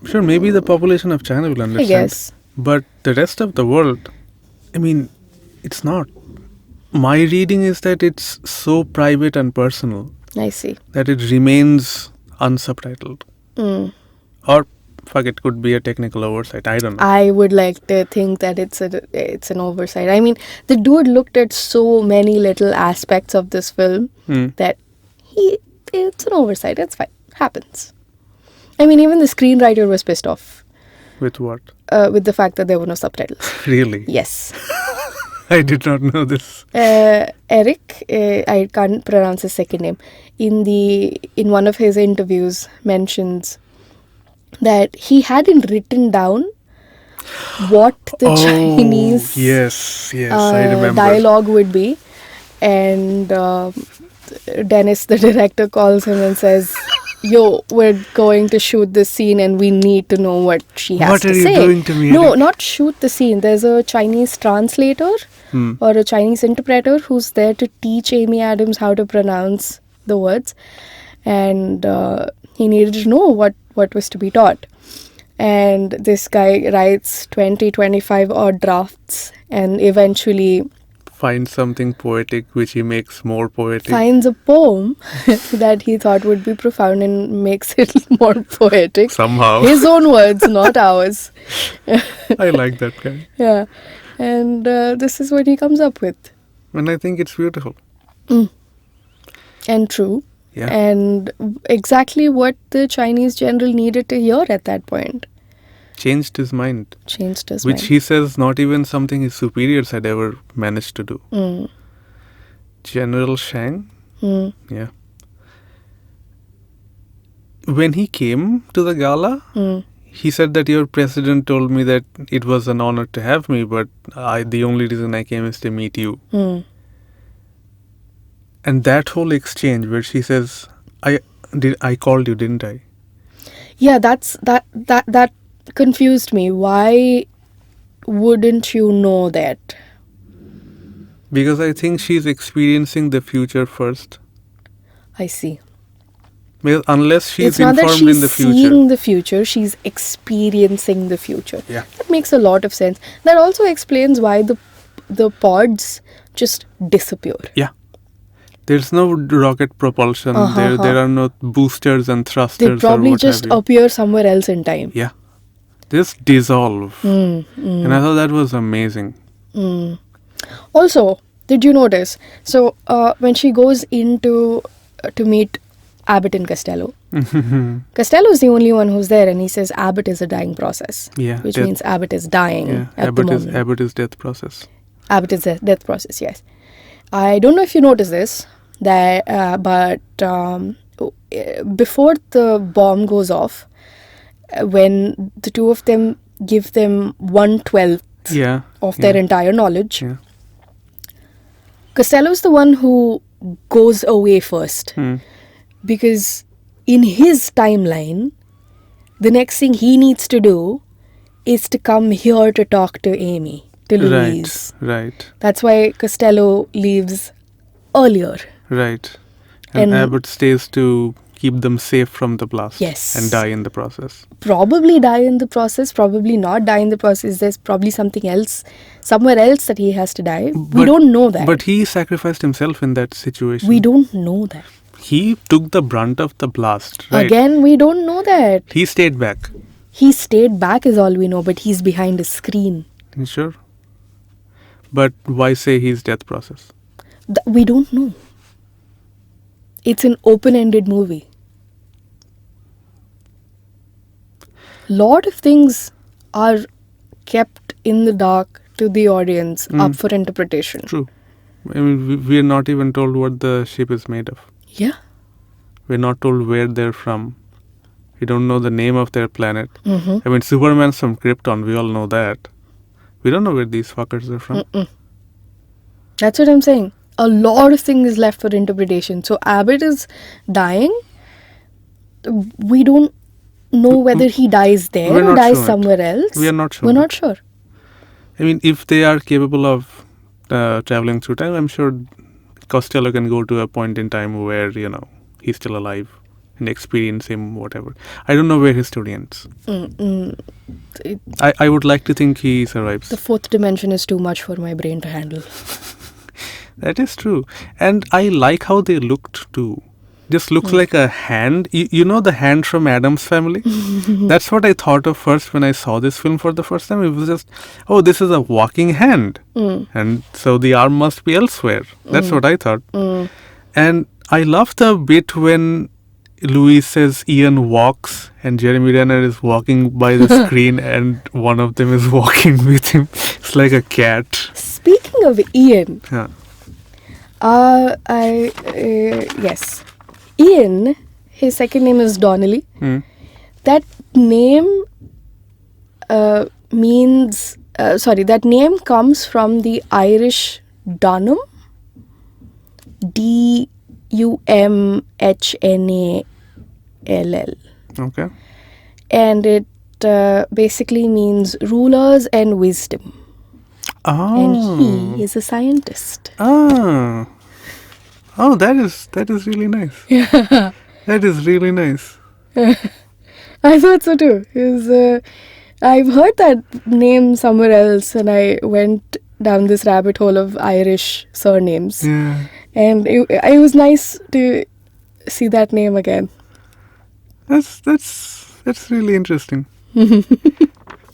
Sure, maybe the population of China will understand. I guess. But the rest of the world, I mean, it's not. My reading is that it's so private and personal I see. that it remains unsubtitled. Or, fuck, it could be a technical oversight. I don't know. I would like to think that it's an oversight. I mean, the dude looked at so many little aspects of this film that it's an oversight. It's fine. Happens. I mean, even the screenwriter was pissed off With what? with the fact that there were no subtitles. Really? Yes. I did not know this. Eric, I can't pronounce his second name, in one of his interviews mentions that he hadn't written down what the Chinese yes, I remember. dialogue would be, and Dennis, the director, calls him and says, yo, we're going to shoot this scene and we need to know what she has to say. What are you doing to me, No, Eric? not shoot the scene. There's a Chinese translator or a Chinese interpreter who's there to teach Amy Adams how to pronounce the words. And he needed to know what was to be taught. And this guy writes 25 odd drafts and eventually Finds something poetic which he makes more poetic. finds a poem that he thought would be profound and makes it more poetic. Somehow. His own words, not ours. I like that guy. Yeah. And this is what he comes up with. And I think it's beautiful. And true. Yeah. And exactly what the Chinese general needed to hear at that point. Changed his mind. Changed his Which mind. he says not even something his superiors had ever managed to do. General Shang? Yeah. When he came to the gala, he said that your president told me that it was an honor to have me, but the only reason I came is to meet you. And that whole exchange where she says, I called you, didn't I? Yeah, that confused me. Why wouldn't you know that? Because I think she's experiencing the future first. I see. Because unless she's It's not that informed she's in the future. seeing the future, she's experiencing the future. Yeah. That makes a lot of sense. That also explains why the the pods just disappear. Yeah. There's no rocket propulsion. There are no boosters and thrusters. They probably or what just have you. appear somewhere else in time. Yeah. They just dissolve. And I thought that was amazing. Also, did you notice? So when she goes into to meet Abbott and Costello, Costello is the only one who's there, and he says Abbott is a dying process. Yeah. Which means Abbott is dying at Abbott the is moment. Abbott is death process. Abbott is a death process, yes. I don't know if you noticed this, but before the bomb goes off, when the two of them give them 1/12 of their entire knowledge, Costello is the one who goes away first. Because in his timeline, the next thing he needs to do is to come here to talk to Amy, to Louise. Right. That's why Costello leaves earlier. Right. And Abbott stays to keep them safe from the blast. Yes. And die in the process. Probably die in the process, probably not die in the process. There's probably something else, somewhere else that he has to die. We don't know that. But he sacrificed himself in that situation. We don't know that. He took the brunt of the blast, right? Again, we don't know that. He stayed back. He stayed back is all we know, but he's behind a screen. You sure? But why say he's death process? We don't know. It's an open-ended movie. Lot of things are kept in the dark to the audience, up for interpretation. True. I mean, we're not even told what the ship is made of. Yeah. We're not told where they're from. We don't know the name of their planet. I mean, Superman's from Krypton. We all know that. We don't know where these fuckers are from. That's what I'm saying. A lot of things is left for interpretation. So Abbott is dying. We don't know whether he dies there We're or not dies sure. somewhere else. We are not sure. We're not sure. I mean, if they are capable of traveling through time, I'm sure Costello can go to a point in time where, he's still alive and experience him, whatever. I don't know where his story ends. I would like to think he survives. The fourth dimension is too much for my brain to handle. That is true. And I like how they looked too. Just looks like a hand. You know the hand from Addams Family? That's what I thought of first when I saw this film for the first time. It was just, oh, this is a walking hand. And so the arm must be elsewhere. That's what I thought. And I love the bit when Louise says Ian walks and Jeremy Renner is walking by the screen and one of them is walking with him. It's like a cat. Speaking of Ian, Yeah. yes. Ian, his second name is Donnelly. That name that name comes from the Irish Dunham. Dumhnall. Okay. And it basically means rulers and wisdom. Oh. And he is a scientist. Oh, that is really nice. Yeah. That is really nice. I thought so too. I've heard that name somewhere else, and I went down this rabbit hole of Irish surnames. Yeah. And it was nice to see that name again. That's really interesting.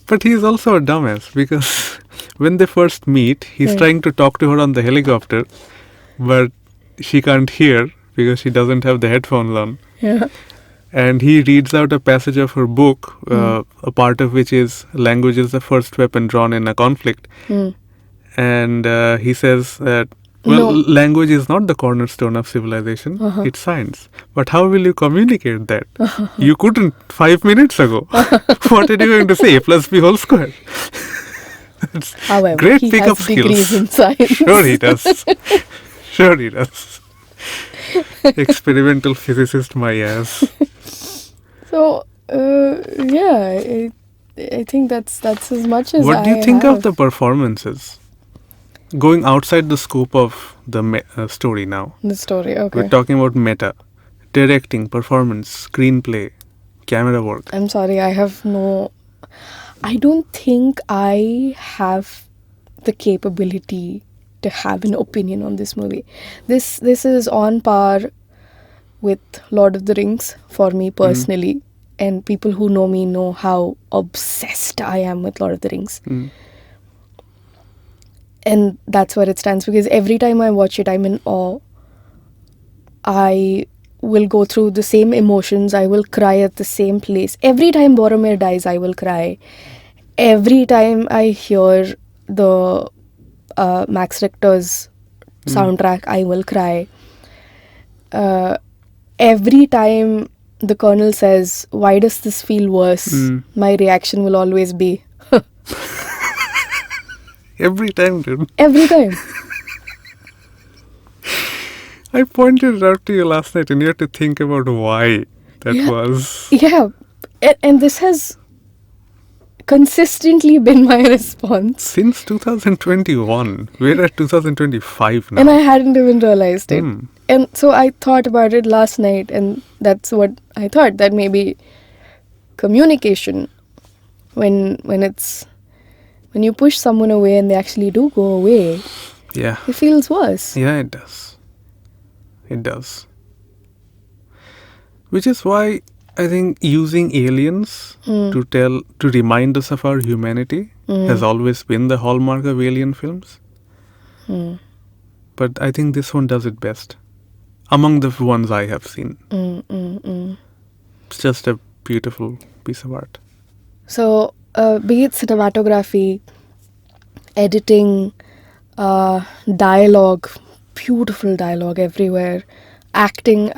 But he's also a dumbass because when they first meet, he's trying to talk to her on the helicopter, but she can't hear because she doesn't have the headphones on. Yeah. And he reads out a passage of her book, a part of which is language is the first weapon drawn in a conflict. And he says that, language is not the cornerstone of civilization, it's science. But how will you communicate that? You couldn't 5 minutes ago. What are you going to say? A plus B whole square. However, great he pickup has degrees skills. in science. Sure he does. Sure he does. Experimental physicist, my ass. So, I think that's as much as What do you think have. of the performances? Going outside the scope of the story now. The story, okay. We're talking about meta. Directing, performance, screenplay, camera work. I'm sorry, I don't think I have the capability to have an opinion on this movie. This is on par with Lord of the Rings for me personally, and people who know me know how obsessed I am with Lord of the Rings. And that's where it stands, because every time I watch it, I'm in awe. I will go through the same emotions. I will cry at the same place. Every time Boromir dies, I will cry. Every time I hear the Max Richter's soundtrack, I will cry. Every time the Colonel says, "Why does this feel worse?" my reaction will always be, Every time, dude. every time. I pointed it out to you last night and you had to think about why that Yeah. was. Yeah. And this has consistently been my response. Since 2021. We're at 2025 now. And I hadn't even realized it. Hmm. And so I thought about it last night, and that's what I thought, that maybe communication, when you push someone away and they actually do go away, Yeah. it feels worse. Yeah, it does. It does. Which is why I think using aliens to remind us of our humanity has always been the hallmark of alien films. But I think this one does it best. Among the ones I have seen. It's just a beautiful piece of art. So, be it cinematography, editing, dialogue, beautiful dialogue everywhere, acting,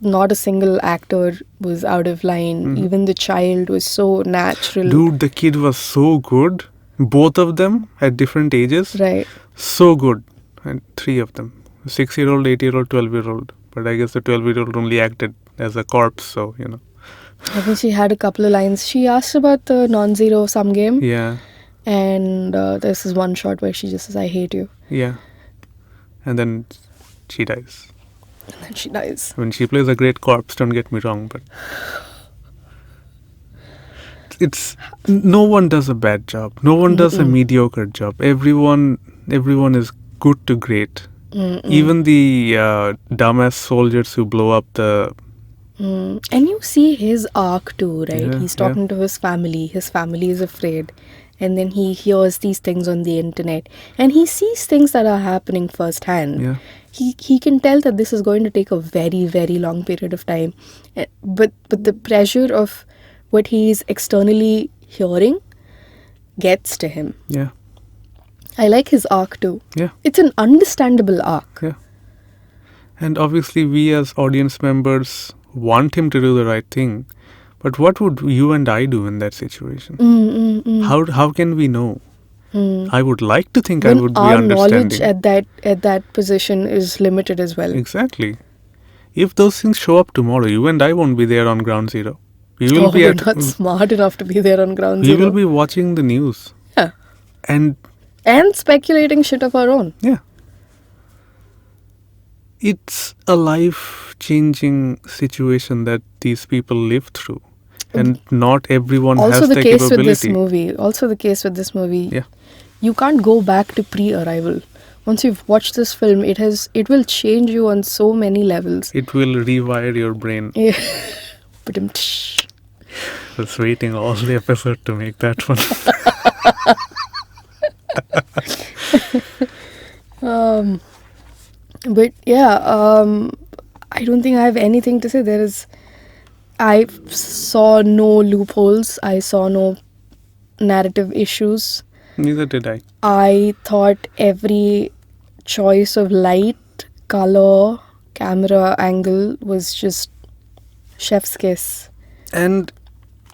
not a single actor was out of line. Even the child was so natural. Dude, the kid was so good. Both of them at different ages. Right. So good. And 3 of them. 6-year-old, 8-year-old, 12-year-old. But I guess the 12-year-old only acted as a corpse, so, you know. I think she had a couple of lines. She asked about the non-zero sum game. Yeah. And there's this one shot where she just says, "I hate you." Yeah. And then she dies. And then she dies. I mean, she plays a great corpse, don't get me wrong, but it's no one does a bad job. No one does a mediocre job. Everyone is good to great. Even the dumbass soldiers who blow up the... And you see his arc too, right? Yeah, He's talking to his family. His family is afraid. And then he hears these things on the internet. And he sees things that are happening firsthand. Yeah. He can tell that this is going to take a very, very long period of time. But the pressure of what he's externally hearing gets to him. Yeah. I like his arc too. Yeah. It's an understandable arc. Yeah. And obviously we as audience members want him to do the right thing. But what would you and I do in that situation? How can we know? I would like to think I would be our understanding. knowledge at that position is limited as well. Exactly. If those things show up tomorrow, you and I won't be there on ground zero. We will be we're not smart enough to be there on ground we zero. will be watching the news. Yeah. And speculating shit of our own. yeah. It's a life-changing situation that these people live through. And not everyone Also has the the case capability. with this movie. Yeah. You can't go back to pre-arrival. Once you've watched this film, it will change you on so many levels. It will rewire your brain. Yeah. But I was waiting all the episode to make that one. But yeah, I don't think I have anything to say. I saw no loopholes. I saw no narrative issues. Neither did I. I thought every choice of light, color, camera angle was just chef's kiss. And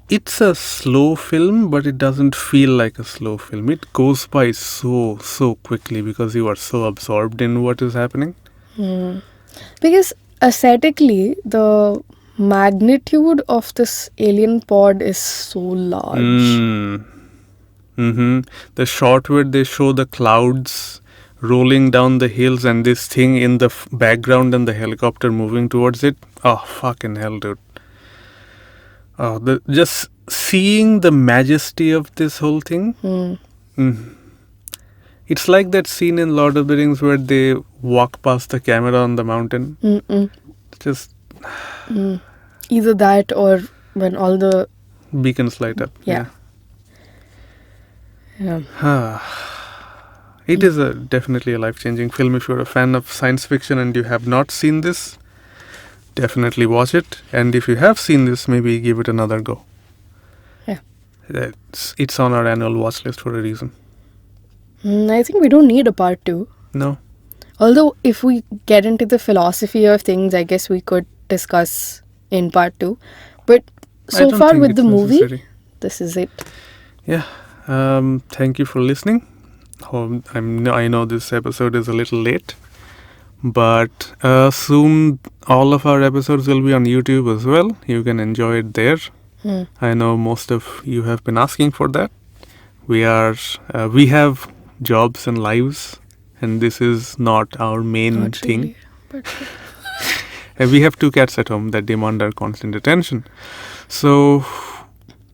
it's a slow film, but it doesn't feel like a slow film. It goes by so quickly because you are so absorbed in what is happening. Because aesthetically, the magnitude of this alien pod is so large. The shot where they show the clouds rolling down the hills and this thing in the background and the helicopter moving towards it. Oh, fucking hell, dude. Oh, just seeing the majesty of this whole thing. It's like that scene in Lord of the Rings where they walk past the camera on the mountain. Mm-mm. Just Either that or when all the beacons light up. Yeah. It is definitely a life-changing film. If you're a fan of science fiction and you have not seen this, definitely watch it. And if you have seen this, maybe give it another go. Yeah. It's on our annual watch list for a reason. I think we don't need a part 2. No. Although if we get into the philosophy of things, I guess we could discuss in part 2. But I so don't far think with it's the movie, necessary. this is it. Yeah. Thank you for listening. I know this episode is a little late, but soon all of our episodes will be on YouTube as well. You can enjoy it there. I know most of you have been asking for that. We have jobs and lives, and this is not our main Not thing. really, but And we have 2 cats at home that demand our constant attention. So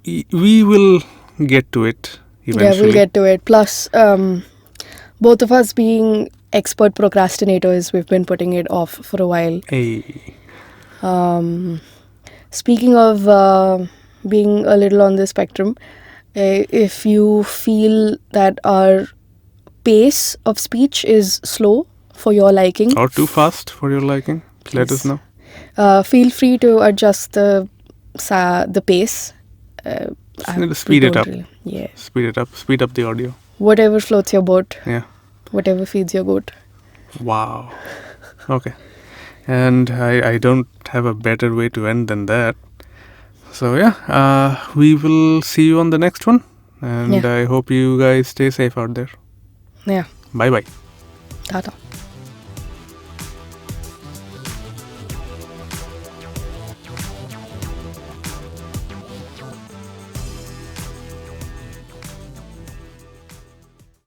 we will get to it eventually. yeah, we'll get to it. Plus, both of us being expert procrastinators, we've been putting it off for a while. Hey. Speaking of being a little on the spectrum, if you feel that our pace of speech is slow for your liking, Or too fast for your liking, let us Please. know. feel free to adjust the pace. Speed it up. Yeah. Speed up the audio. Whatever floats your boat, Yeah. whatever feeds your goat. Wow. Okay. And I don't have a better way to end than that. So yeah, we will see you on the next one. And Yeah. I hope you guys stay safe out there. Yeah. Bye bye. Tata.